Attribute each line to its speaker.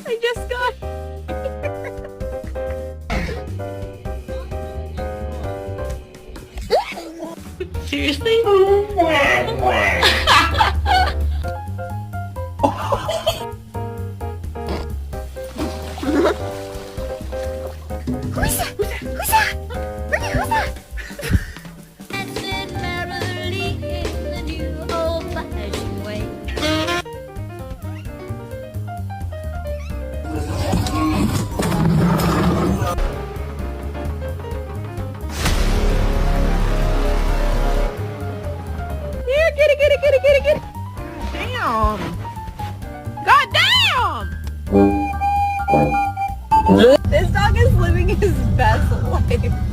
Speaker 1: I just got Seriously?
Speaker 2: Who's that? Who's that? Ricky, who's that?
Speaker 3: And live merrily in the new old-fashioned way.
Speaker 1: Here, get it, get it, get it, get it, get it. Damn. God damn! This dog is living his best life.